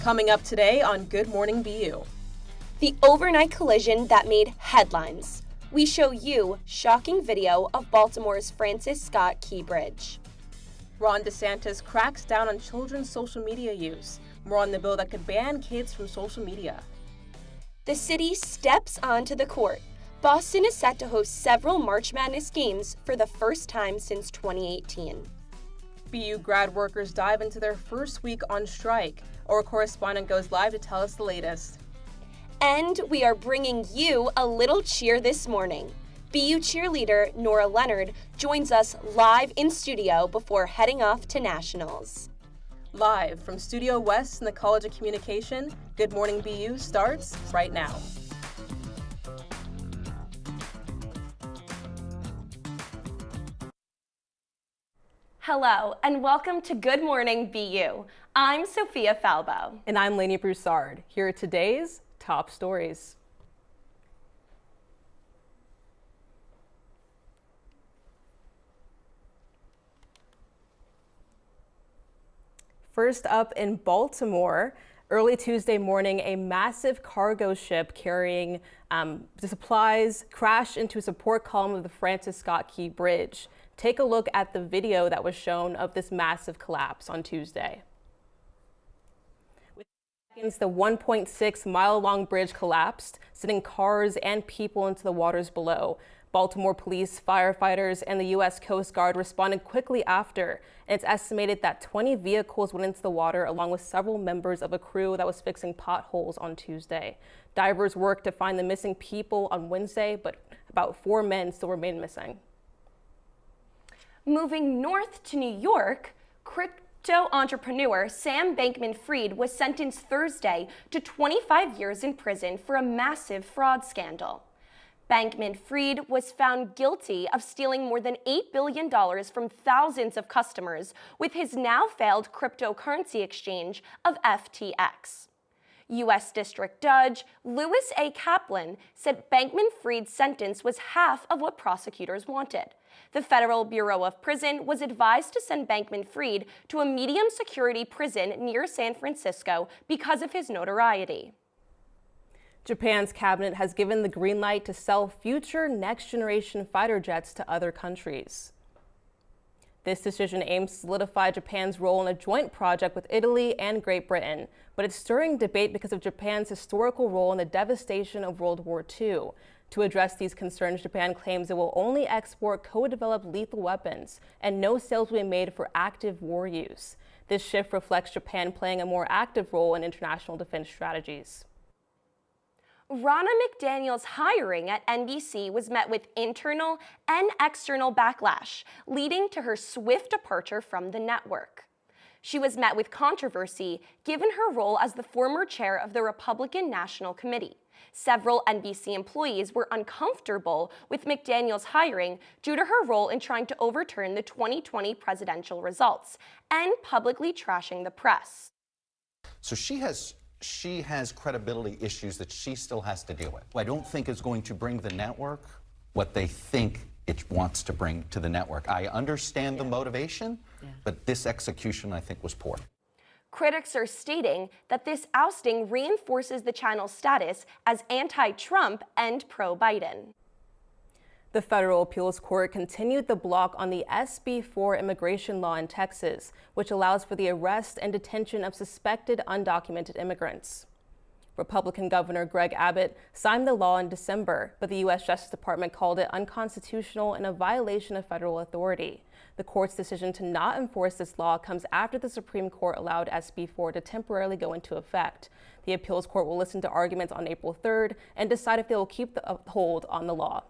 Coming up today on Good Morning BU. The overnight collision that made headlines. We show you shocking video of Baltimore's Francis Scott Key Bridge. Ron DeSantis cracks down on children's social media use. More on the bill that could ban kids from social media. The city steps onto the court. Boston is set to host several March Madness games for the first time since 2018. BU grad workers dive into their first week on strike. Our correspondent goes live to tell us the latest. And we are bringing you a little cheer this morning. BU cheerleader Nora Leonard joins us live in studio before heading off to nationals. Live from Studio West in the College of Communication, Good Morning BU starts right now. Hello, and welcome to Good Morning BU. I'm Sophia Falbo. And I'm Lainey Broussard. Here are today's top stories. First up in Baltimore, early Tuesday morning, a massive cargo ship carrying the supplies crashed into a support column of the Francis Scott Key Bridge. Take a look at the video that was shown of this massive collapse on Tuesday. Within seconds, the 1.6-mile-long bridge collapsed, sending cars and people into the waters below. Baltimore police, firefighters, and the U.S. Coast Guard responded quickly after, and it's estimated that 20 vehicles went into the water along with several members of a crew that was fixing potholes on Tuesday. Divers worked to find the missing people on Wednesday, but about 4 men still remain missing. Moving north to New York, crypto entrepreneur Sam Bankman-Fried was sentenced Thursday to 25 years in prison for a massive fraud scandal. Bankman-Fried was found guilty of stealing more than $8 billion from thousands of customers with his now failed cryptocurrency exchange of FTX. U.S. District Judge Louis A. Kaplan said Bankman-Fried's sentence was half of what prosecutors wanted. The Federal Bureau of Prison was advised to send Bankman-Fried to a medium security prison near San Francisco because of his notoriety. Japan's cabinet has given the green light to sell future next-generation fighter jets to other countries. This decision aims to solidify Japan's role in a joint project with Italy and Great Britain, but it's stirring debate because of Japan's historical role in the devastation of World War II. To address these concerns, Japan claims it will only export co-developed lethal weapons, and no sales will be made for active war use. This shift reflects Japan playing a more active role in international defense strategies. Ronna McDaniel's hiring at NBC was met with internal and external backlash, leading to her swift departure from the network. She was met with controversy given her role as the former chair of the Republican National Committee. Several NBC employees were uncomfortable with McDaniel's hiring due to her role in trying to overturn the 2020 presidential results and publicly trashing the press. So she has credibility issues that she still has to deal with. I don't think is going to bring the network what they think it wants to bring to the network. I understand the motivation, but this execution, I think, was poor. Critics are stating that this ousting reinforces the channel's status as anti-Trump and pro-Biden. The federal appeals court continued the block on the SB4 immigration law in Texas, which allows for the arrest and detention of suspected undocumented immigrants. Republican Governor Greg Abbott signed the law in December, but the U.S. Justice Department called it unconstitutional and a violation of federal authority. The court's decision to not enforce this law comes after the Supreme Court allowed SB4 to temporarily go into effect. The appeals court will listen to arguments on April 3rd and decide if they will keep the hold on the law.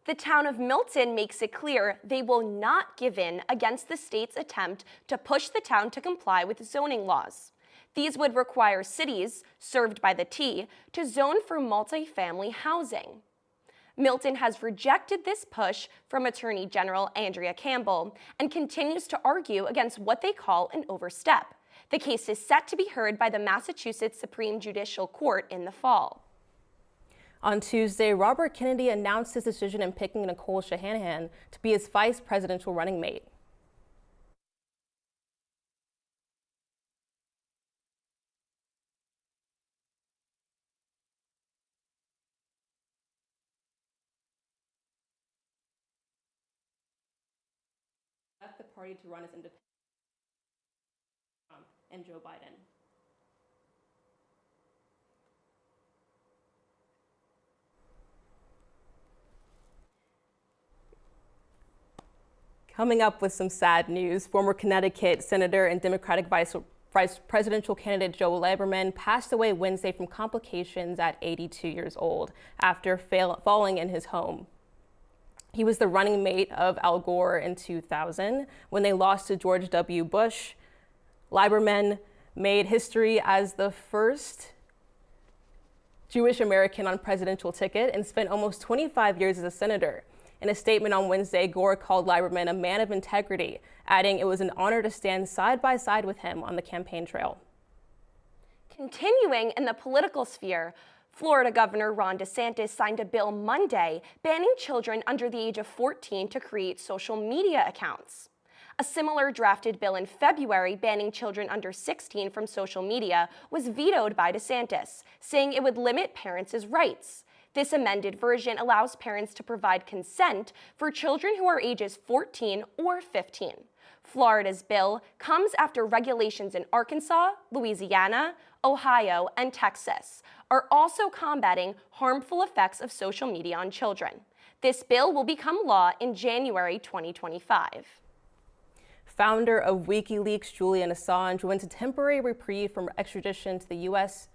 The town of Milton makes it clear they will not give in against the state's attempt to push the town to comply with zoning laws. These would require cities, served by the T, to zone for multifamily housing. Milton has rejected this push from Attorney General Andrea Campbell and continues to argue against what they call an overstep. The case is set to be heard by the Massachusetts Supreme Judicial Court in the fall. On Tuesday, Robert Kennedy announced his decision in picking Nicole Shanahan to be his vice presidential running mate. party to run as independent and Joe Biden. Coming up with some sad news, former Connecticut Senator and Democratic Vice presidential candidate Joe Lieberman passed away Wednesday from complications at 82 years old after falling in his home. He was the running mate of Al Gore in 2000 when they lost to George W. Bush. Lieberman made history as the first Jewish American on a presidential ticket and spent almost 25 years as a senator. In a statement on Wednesday, Gore called Lieberman a man of integrity, adding it was an honor to stand side by side with him on the campaign trail. Continuing in the political sphere, Florida Governor Ron DeSantis signed a bill Monday banning children under the age of 14 to create social media accounts. A similar drafted bill in February banning children under 16 from social media was vetoed by DeSantis, saying it would limit parents' rights. This amended version allows parents to provide consent for children who are ages 14 or 15. Florida's bill comes after regulations in Arkansas, Louisiana, Ohio, and Texas are also combating harmful effects of social media on children. This bill will become law in January 2025. Founder of WikiLeaks, Julian Assange, went a temporary reprieve from extradition to the U.S.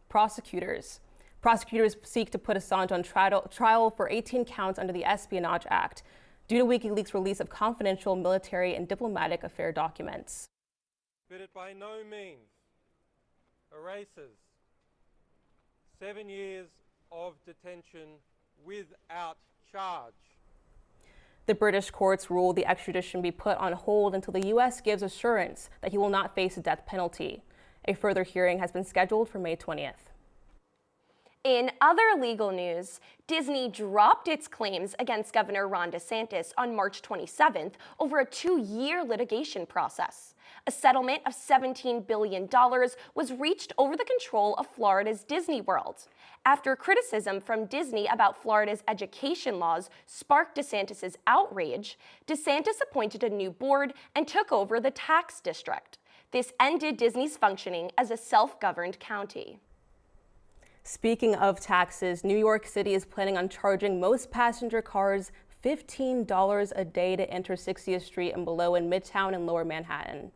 prosecutors. Prosecutors seek to put Assange on trial for 18 counts under the Espionage Act due to WikiLeaks' release of confidential military and diplomatic affair documents. But it by no means erases 7 years of detention without charge. The British courts ruled the extradition be put on hold until the U.S. gives assurance that he will not face a death penalty. A further hearing has been scheduled for May 20th. In other legal news, Disney dropped its claims against Governor Ron DeSantis on March 27th over a 2-year litigation process. A settlement of $17 billion was reached over the control of Florida's Disney World. After criticism from Disney about Florida's education laws sparked DeSantis' outrage, DeSantis appointed a new board and took over the tax district. This ended Disney's functioning as a self-governed county. Speaking of taxes, New York City is planning on charging most passenger cars $15 a day to enter 60th Street and below in Midtown and Lower Manhattan.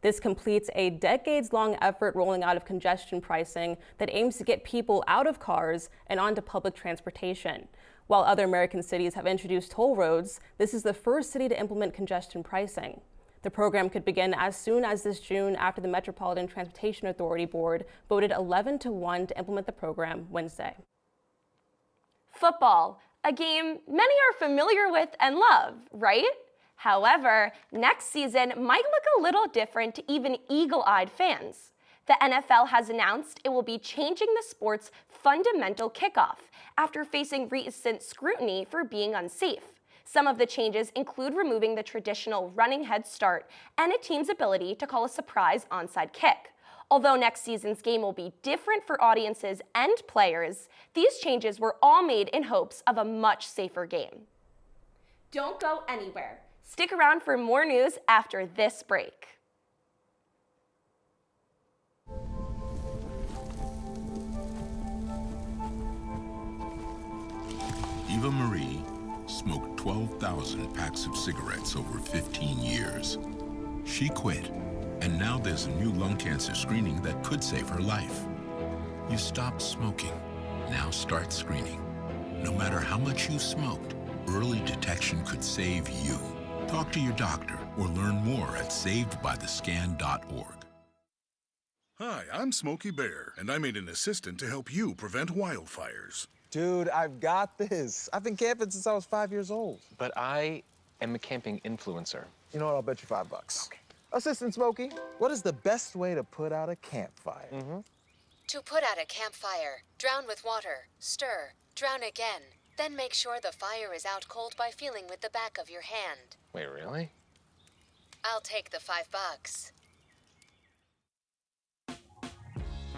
This completes a decades-long effort rolling out of congestion pricing that aims to get people out of cars and onto public transportation. While other American cities have introduced toll roads, this is the first city to implement congestion pricing. The program could begin as soon as this June after the Metropolitan Transportation Authority Board voted 11-1 to implement the program Wednesday. Football, a game many are familiar with and love, right? However, next season might look a little different to even eagle-eyed fans. The NFL has announced it will be changing the sport's fundamental kickoff after facing recent scrutiny for being unsafe. Some of the changes include removing the traditional running head start and a team's ability to call a surprise onside kick. Although next season's game will be different for audiences and players, these changes were all made in hopes of a much safer game. Don't go anywhere. Stick around for more news after this break. Eva Marie smoked 12,000 packs of cigarettes over 15 years. She quit, and now there's a new lung cancer screening that could save her life. You stopped smoking. Now start screening. No matter how much you smoked, early detection could save you. Talk to your doctor or learn more at savedbythescan.org. Hi, I'm Smokey Bear, and I made an assistant to help you prevent wildfires. Dude, I've got this. I've been camping since I was 5 years old. But I am a camping influencer. You know what? I'll bet you $5. Okay. Assistant Smokey, what is the best way to put out a campfire? To put out a campfire, drown with water, stir, drown again. Then make sure the fire is out cold by feeling with the back of your hand. Wait, really? I'll take the $5.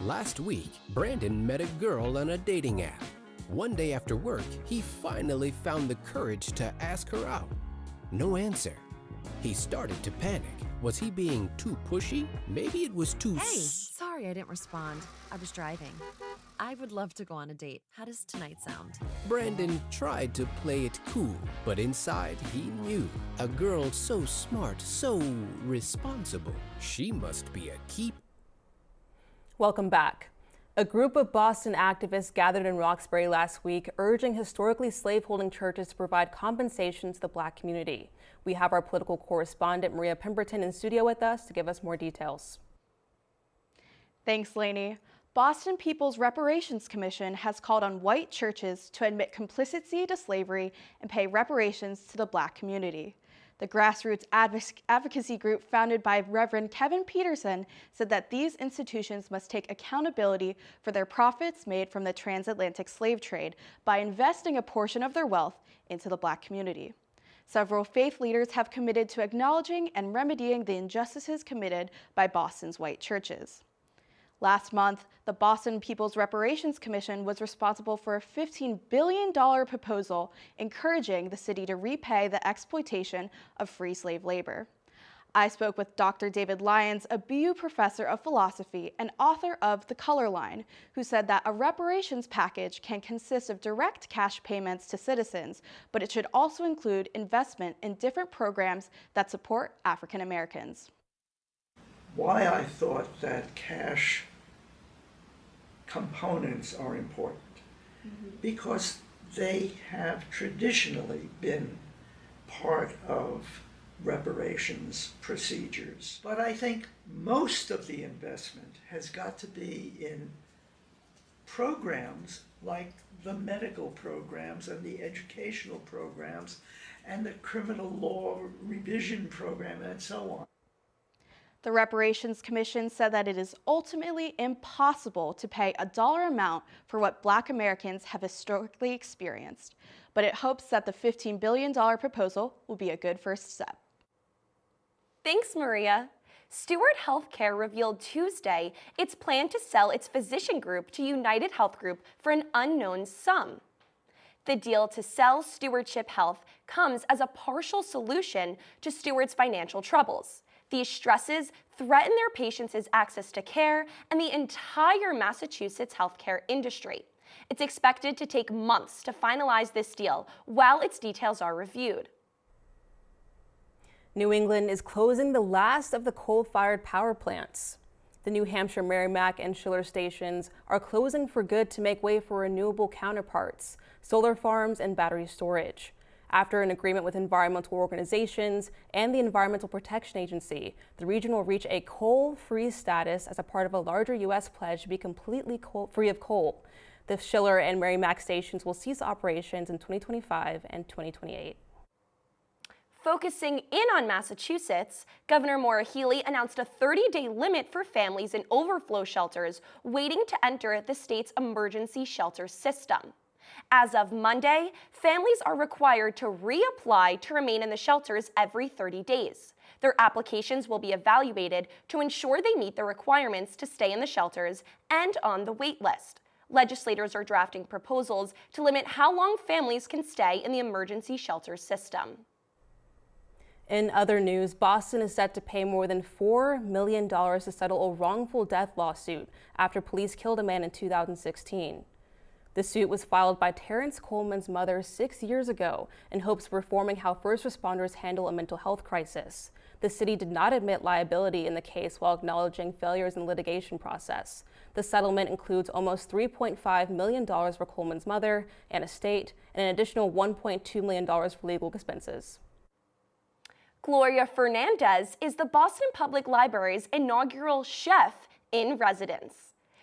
Last week, Brandon met a girl on a dating app. One day after work, he finally found the courage to ask her out. No answer. He started to panic. Was he being too pushy? Maybe it was too Hey, sorry I didn't respond. I was driving. I would love to go on a date. How does tonight sound? Brandon tried to play it cool, but inside he knew. A girl so smart, so responsible. She must be a keep. Welcome back. A group of Boston activists gathered in Roxbury last week, urging historically slaveholding churches to provide compensation to the Black community. We have our political correspondent, Maria Pemberton, in studio with us to give us more details. Thanks, Lainey. Boston People's Reparations Commission has called on white churches to admit complicity to slavery and pay reparations to the Black community. The grassroots advocacy group founded by Reverend Kevin Peterson said that these institutions must take accountability for their profits made from the transatlantic slave trade by investing a portion of their wealth into the Black community. Several faith leaders have committed to acknowledging and remedying the injustices committed by Boston's white churches. Last month, the Boston People's Reparations Commission was responsible for a $15 billion proposal encouraging the city to repay the exploitation of free slave labor. I spoke with Dr. David Lyons, a BU professor of philosophy and author of The Color Line, who said that a reparations package can consist of direct cash payments to citizens, but it should also include investment in different programs that support African Americans. Why I thought that cash components are important, because they have traditionally been part of reparations procedures. But I think most of the investment has got to be in programs like the medical programs and the educational programs and the criminal law revision program and so on. The Reparations Commission said that it is ultimately impossible to pay a dollar amount for what Black Americans have historically experienced, but it hopes that the $15 billion proposal will be a good first step. Thanks, Maria. Steward Healthcare revealed Tuesday its plan to sell its physician group to United Health Group for an unknown sum. The deal to sell Stewardship Health comes as a partial solution to Steward's financial troubles. These stresses threaten their patients' access to care and the entire Massachusetts healthcare industry. It's expected to take months to finalize this deal while its details are reviewed. New England is closing the last of the coal-fired power plants. The New Hampshire Merrimack and Schiller stations are closing for good to make way for renewable counterparts, solar farms, and battery storage. After an agreement with environmental organizations and the Environmental Protection Agency, the region will reach a coal-free status as a part of a larger U.S. pledge to be completely free of coal. The Schiller and Merrimack stations will cease operations in 2025 and 2028. Focusing in on Massachusetts, Governor Maura Healey announced a 30-day limit for families in overflow shelters waiting to enter the state's emergency shelter system. As of Monday, families are required to reapply to remain in the shelters every 30 days. Their applications will be evaluated to ensure they meet the requirements to stay in the shelters and on the wait list. Legislators are drafting proposals to limit how long families can stay in the emergency shelter system. In other news, Boston is set to pay more than $4 million to settle a wrongful death lawsuit after police killed a man in 2016. The suit was filed by Terrence Coleman's mother 6 years ago in hopes of reforming how first responders handle a mental health crisis. The city did not admit liability in the case while acknowledging failures in the litigation process. The settlement includes almost $3.5 million for Coleman's mother and estate, and an additional $1.2 million for legal expenses. Gloria Fernandez is the Boston Public Library's inaugural chef in residence.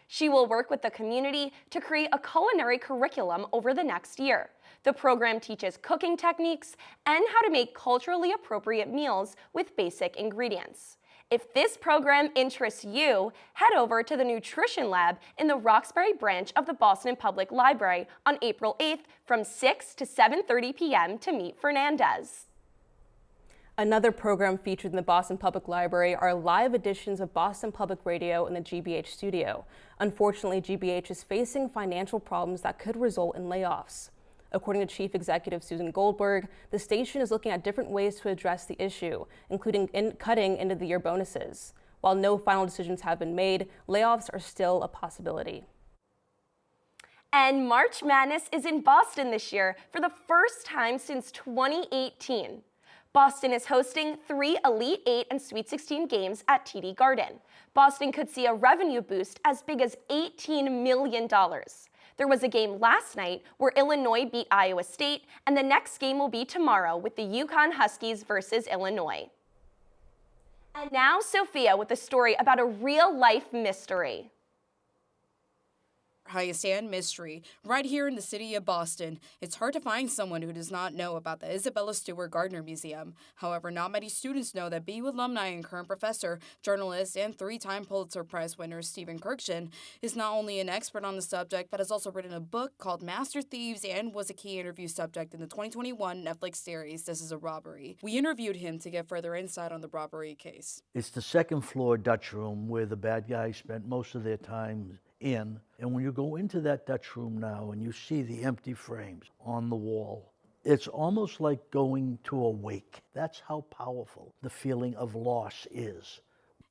She will work with the community to create a culinary curriculum over the next year. The program teaches cooking techniques and how to make culturally appropriate meals with basic ingredients. If this program interests you, head over to the Nutrition Lab in the Roxbury branch of the Boston Public Library on April 8th from 6 to 7:30 p.m. to meet Fernandez. Another program featured in the Boston Public Library are live editions of Boston Public Radio in the GBH studio. Unfortunately, GBH is facing financial problems that could result in layoffs. According to Chief Executive Susan Goldberg, the station is looking at different ways to address the issue, including cutting end-of-the-year bonuses. While no final decisions have been made, layoffs are still a possibility. And March Madness is in Boston this year for the first time since 2018. Boston is hosting 3 Elite 8 and Sweet 16 games at TD Garden. Boston could see a revenue boost as big as $18 million. There was a game last night where Illinois beat Iowa State, and the next game will be tomorrow with the UConn Huskies versus Illinois. And now Sophia with a story about a real-life mystery. Highest and mystery, right here in the city of Boston. It's hard to find someone who does not know about the Isabella Stewart Gardner Museum. However, not many students know that BU alumni and current professor, journalist, and 3-time Pulitzer Prize winner Stephen Kurkjian is not only an expert on the subject, but has also written a book called Master Thieves and was a key interview subject in the 2021 Netflix series This Is a Robbery. We interviewed him to get further insight on the robbery case. It's the second floor Dutch room where the bad guys spent most of their time in. And when you go into that Dutch room now and you see the empty frames on the wall, it's almost like going to a wake. That's how powerful the feeling of loss is.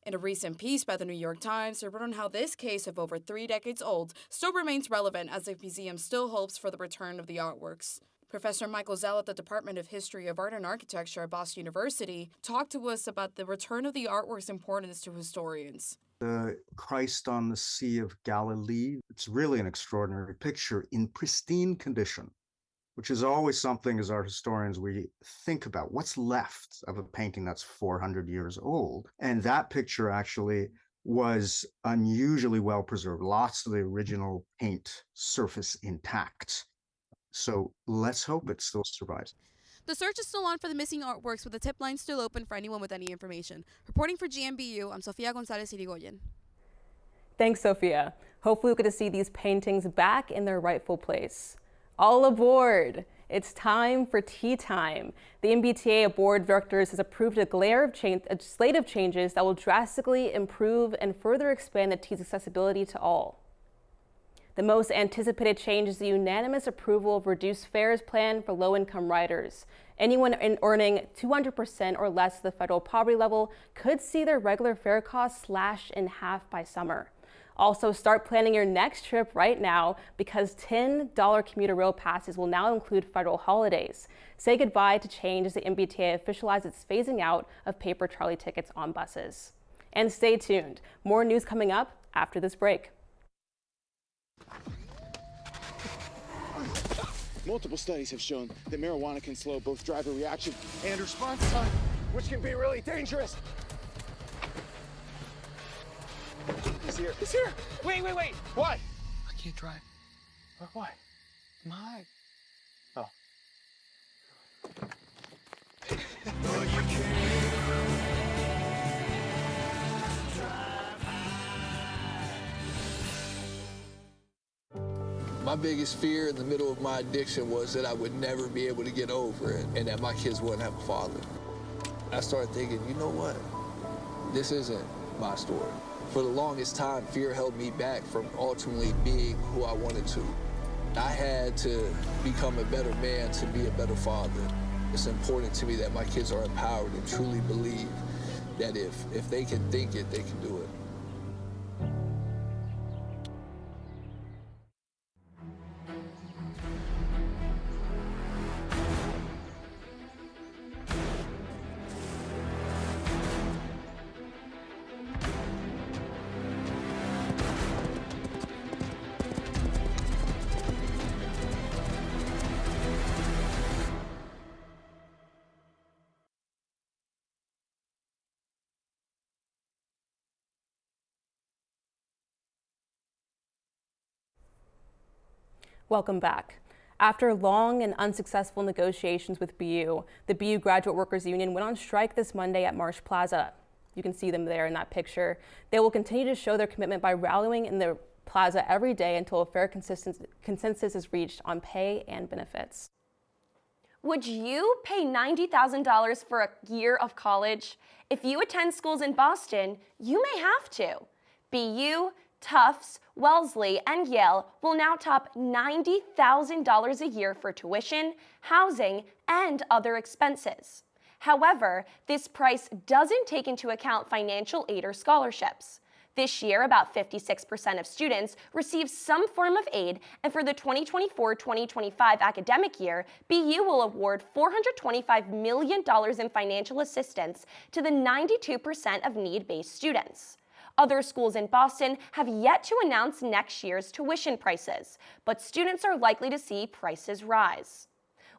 In a recent piece by the New York Times, they wrote on how this case of over 3 decades old still remains relevant as the museum still hopes for the return of the artworks. Professor Michael Zell at the Department of History of Art and Architecture at Boston University talked to us about the return of the artwork's importance to historians. The Christ on the Sea of Galilee, it's really an extraordinary picture in pristine condition, which is always something as art historians we think about. What's left of a painting that's 400 years old? And that picture actually was unusually well preserved, lots of the original paint surface intact. So let's hope it still survives. The search is still on for the missing artworks, with the tip line still open for anyone with any information. Reporting for GMBU, I'm Sofia Gonzalez-Irigoyen. Thanks, Sophia. Hopefully we'll get to see these paintings back in their rightful place. All aboard! It's time for tea time. The MBTA Board of Directors has approved a slate of changes that will drastically improve and further expand the tea's accessibility to all. The most anticipated change is the unanimous approval of reduced fares plan for low-income riders. Anyone earning 200% or less of the federal poverty level could see their regular fare costs slashed in half by summer. Also, start planning your next trip right now because $10 commuter rail passes will now include federal holidays. Say goodbye to change as the MBTA officializes its phasing out of paper trolley tickets on buses. And stay tuned. More news coming up after this break. Multiple studies have shown that marijuana can slow both driver reaction and response time, which can be really dangerous. He's here. He's here. Wait. What? I can't drive. Why? My. Oh. My biggest fear in the middle of my addiction was that I would never be able to get over it and that my kids wouldn't have a father. I started thinking, you know what? This isn't my story. For the longest time, fear held me back from ultimately being who I wanted to. I had to become a better man to be a better father. It's important to me that my kids are empowered and truly believe that if they can think it, they can do it. Welcome back. After long and unsuccessful negotiations with BU, the BU Graduate Workers Union went on strike this Monday at Marsh Plaza. You can see them there in that picture. They will continue to show their commitment by rallying in the plaza every day until a fair consensus is reached on pay and benefits. Would you pay $90,000 for a year of college? If you attend schools in Boston, you may have to. BU, Tufts, Wellesley, and Yale will now top $90,000 a year for tuition, housing, and other expenses. However, this price doesn't take into account financial aid or scholarships. This year, about 56% of students receive some form of aid, and for the 2024-2025 academic year, BU will award $425 million in financial assistance to the 92% of need-based students. Other schools in Boston have yet to announce next year's tuition prices, but students are likely to see prices rise.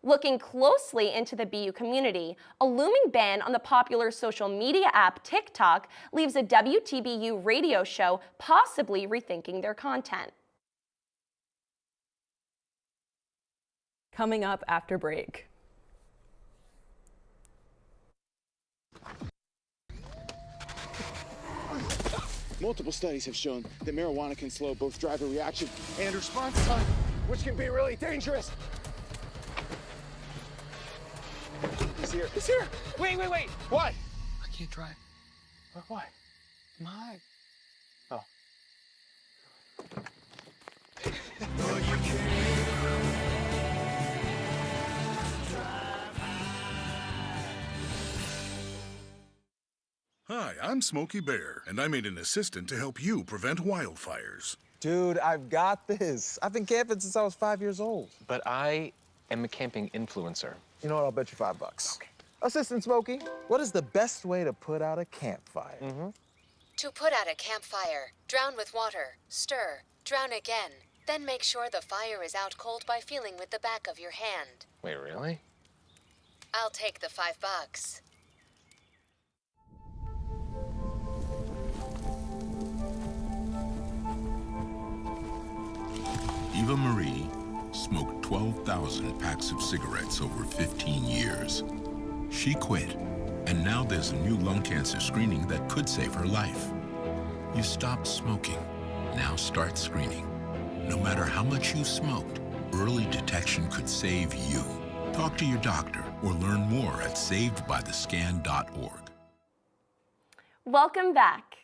Looking closely into the BU community, a looming ban on the popular social media app TikTok leaves a WTBU radio show possibly rethinking their content. Coming up after break. Multiple studies have shown that marijuana can slow both driver reaction and response time, which can be really dangerous. He's here. He's here. Wait. What? I can't drive. Why? My. Oh. Hi, I'm Smokey Bear, and I made an assistant to help you prevent wildfires. Dude, I've got this. I've been camping since I was 5 years old. But I am a camping influencer. You know what? I'll bet you $5. Okay. Assistant Smokey, what is the best way to put out a campfire? To put out a campfire, drown with water, stir, drown again, then make sure the fire is out cold by feeling with the back of your hand. Wait, really? I'll take the $5. Eva Marie smoked 12,000 packs of cigarettes over 15 years. She quit, and now there's a new lung cancer screening that could save her life. You stopped smoking, now start screening. No matter how much you smoked, early detection could save you. Talk to your doctor or learn more at savedbythescan.org. Welcome back.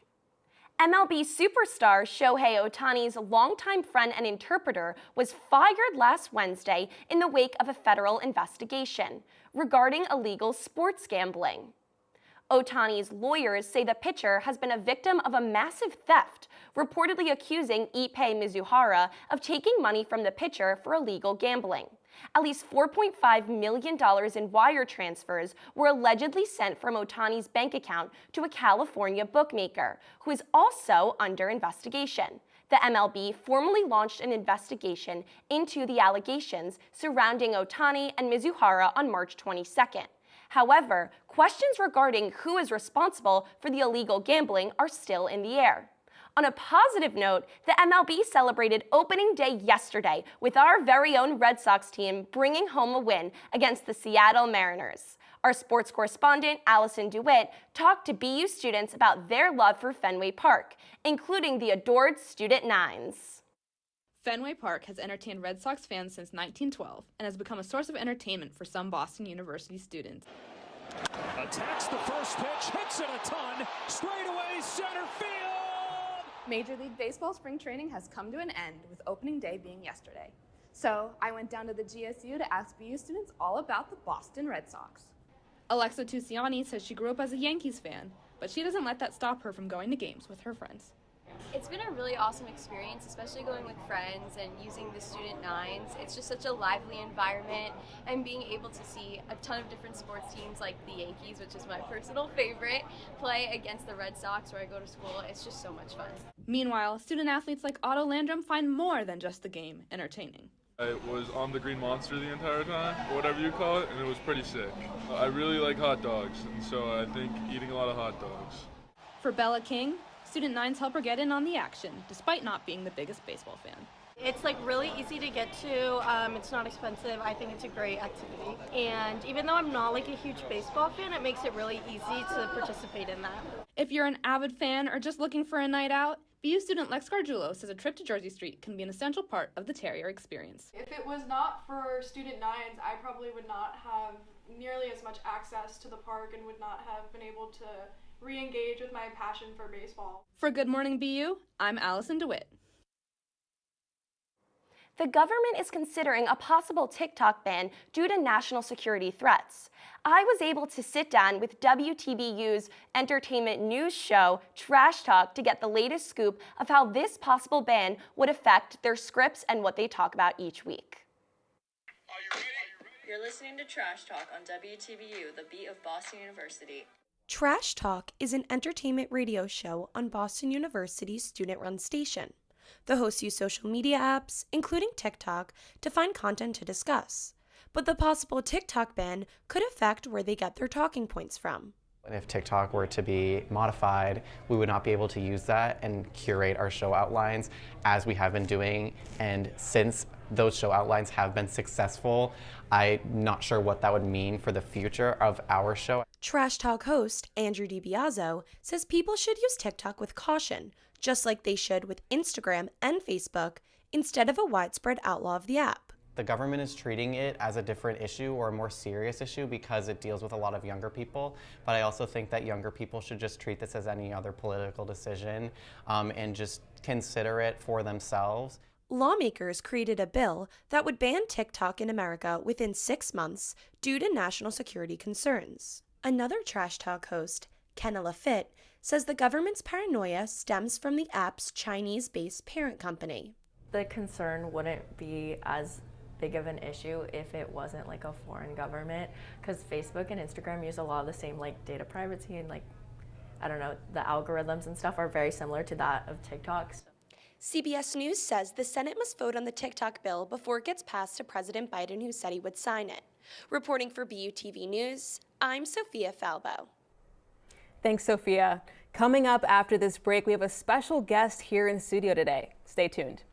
MLB superstar Shohei Ohtani's longtime friend and interpreter was fired last Wednesday in the wake of a federal investigation regarding illegal sports gambling. Ohtani's lawyers say the pitcher has been a victim of a massive theft, reportedly accusing Ippei Mizuhara of taking money from the pitcher for illegal gambling. At least $4.5 million in wire transfers were allegedly sent from Ohtani's bank account to a California bookmaker, who is also under investigation. The MLB formally launched an investigation into the allegations surrounding Ohtani and Mizuhara on March 22nd. However, questions regarding who is responsible for the illegal gambling are still in the air. On a positive note, the MLB celebrated opening day yesterday with our very own Red Sox team bringing home a win against the Seattle Mariners. Our sports correspondent, Allison DeWitt, talked to BU students about their love for Fenway Park, including the adored Student Nines. Fenway Park has entertained Red Sox fans since 1912 and has become a source of entertainment for some Boston University students. Attacks the first pitch, hits it a ton, straight away center field! Major League Baseball spring training has come to an end, with opening day being yesterday. So I went down to the GSU to ask BU students all about the Boston Red Sox. Alexa Tusiani says she grew up as a Yankees fan, but she doesn't let that stop her from going to games with her friends. It's been a really awesome experience, especially going with friends and using the Student Nines. It's just such a lively environment, and being able to see a ton of different sports teams like the Yankees, which is my personal favorite, play against the Red Sox where I go to school. It's just so much fun. Meanwhile, student athletes like Otto Landrum find more than just the game entertaining. I was on the Green Monster the entire time, or whatever you call it, and it was pretty sick. I really like hot dogs, and so I think eating a lot of hot dogs. For Bella King, Student Nines help her get in on the action, despite not being the biggest baseball fan. It's like really easy to get to, it's not expensive, I think it's a great activity. And even though I'm not like a huge baseball fan, it makes it really easy to participate in that. If you're an avid fan or just looking for a night out, BU student Lex Gargiulo says a trip to Jersey Street can be an essential part of the Terrier experience. If it was not for Student Nines, I probably would not have nearly as much access to the park and would not have been able to re-engage with my passion for baseball. For Good Morning BU, I'm Allison DeWitt. The government is considering a possible TikTok ban due to national security threats. I was able to sit down with WTBU's entertainment news show, Trash Talk, to get the latest scoop of how this possible ban would affect their scripts and what they talk about each week. You're listening to Trash Talk on WTBU, the beat of Boston University. Trash Talk is an entertainment radio show on Boston University's student-run station. The hosts use social media apps, including TikTok, to find content to discuss. But the possible TikTok ban could affect where they get their talking points from. If TikTok were to be modified, we would not be able to use that and curate our show outlines as we have been doing. And since those show outlines have been successful, I'm not sure what that would mean for the future of our show. Trash Talk host Andrew DiBiazzo says people should use TikTok with caution, just like they should with Instagram and Facebook, instead of a widespread outlaw of the app. The government is treating it as a different issue or a more serious issue because it deals with a lot of younger people. But I also think that younger people should just treat this as any other political decision and just consider it for themselves. Lawmakers created a bill that would ban TikTok in America within 6 months due to national security concerns. Another Trash Talk host, Kenna Lafitte, says the government's paranoia stems from the app's Chinese-based parent company. The concern wouldn't be as big of an issue if it wasn't like a foreign government, because Facebook and Instagram use a lot of the same like data privacy and like, I don't know, the algorithms and stuff are very similar to that of TikTok. CBS News says the Senate must vote on the TikTok bill before it gets passed to President Biden, who said he would sign it. Reporting for BUTV News, I'm Sophia Falbo. Thanks, Sophia. Coming up after this break, we have a special guest here in studio today. Stay tuned.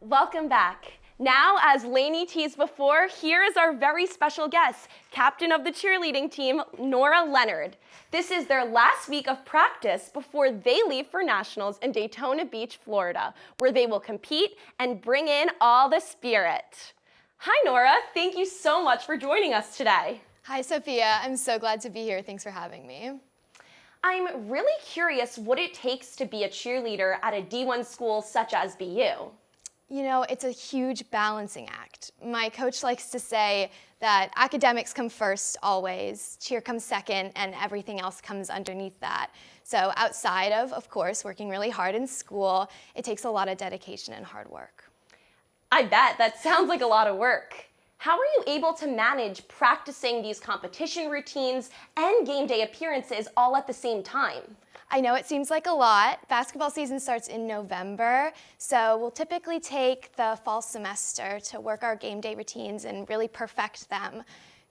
Welcome back. Now, as Lainey teased before, here is our very special guest, captain of the cheerleading team, Nora Leonard. This is their last week of practice before they leave for nationals in Daytona Beach, Florida, where they will compete and bring in all the spirit. Hi, Nora. Thank you so much for joining us today. Hi, Sophia. I'm so glad to be here. Thanks for having me. I'm really curious what it takes to be a cheerleader at a D1 school such as BU. You know, it's a huge balancing act. My coach likes to say that academics come first always, cheer comes second, and everything else comes underneath that. So outside of course, working really hard in school, it takes a lot of dedication and hard work. I bet. That sounds like a lot of work. How are you able to manage practicing these competition routines and game day appearances all at the same time? I know it seems like a lot. Basketball season starts in November, so we'll typically take the fall semester to work our game day routines and really perfect them.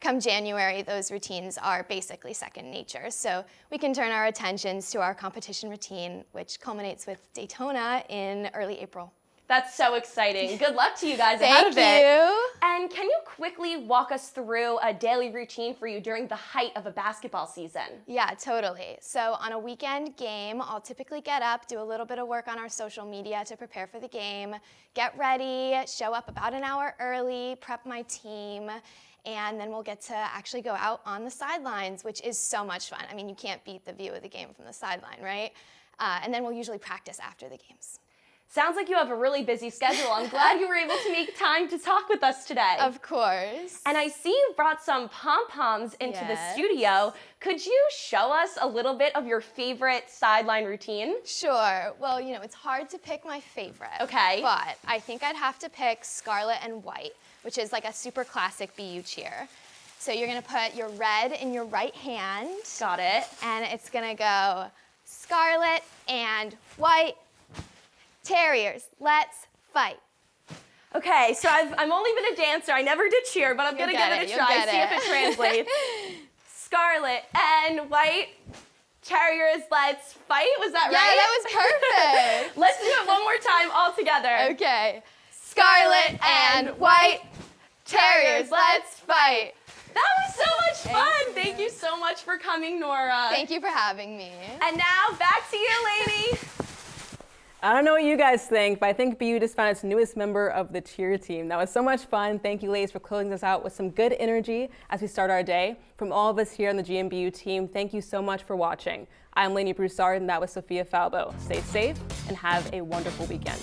Come January, those routines are basically second nature, so we can turn our attentions to our competition routine, which culminates with Daytona in early April. That's so exciting. Good luck to you guys ahead of it. Thank you. And can you quickly walk us through a daily routine for you during the height of a basketball season? Yeah, totally. So on a weekend game, I'll typically get up, do a little bit of work on our social media to prepare for the game, get ready, show up about an hour early, prep my team, and then we'll get to actually go out on the sidelines, which is so much fun. I mean, you can't beat the view of the game from the sideline, right? And then we'll usually practice after the games. Sounds like you have a really busy schedule. I'm glad you were able to make time to talk with us today. Of course. And I see you brought some pom-poms into the studio. Could you show us a little bit of your favorite sideline routine? Sure. Well, you know, it's hard to pick my favorite. Okay. But I think I'd have to pick Scarlet and White, which is like a super classic BU cheer. So you're gonna put your red in your right hand. Got it. And it's gonna go scarlet and white. Terriers, let's fight. Okay, so I'm only been a dancer. I never did cheer, but I'm gonna give it a try, see if it translates. Scarlet and white. Terriers, let's fight. Was that right? Yeah, that was perfect. Let's do it one more time all together. Okay. Scarlet and white. Terriers, let's fight. That was so much fun. Thank you so much for coming, Nora. Thank you for having me. And now back to you, lady. I don't know what you guys think, but I think BU just found its newest member of the cheer team. That was so much fun. Thank you, ladies, for closing us out with some good energy as we start our day. From all of us here on the GMBU team, thank you so much for watching. I'm Lainey Broussard, and that was Sophia Falbo. Stay safe and have a wonderful weekend.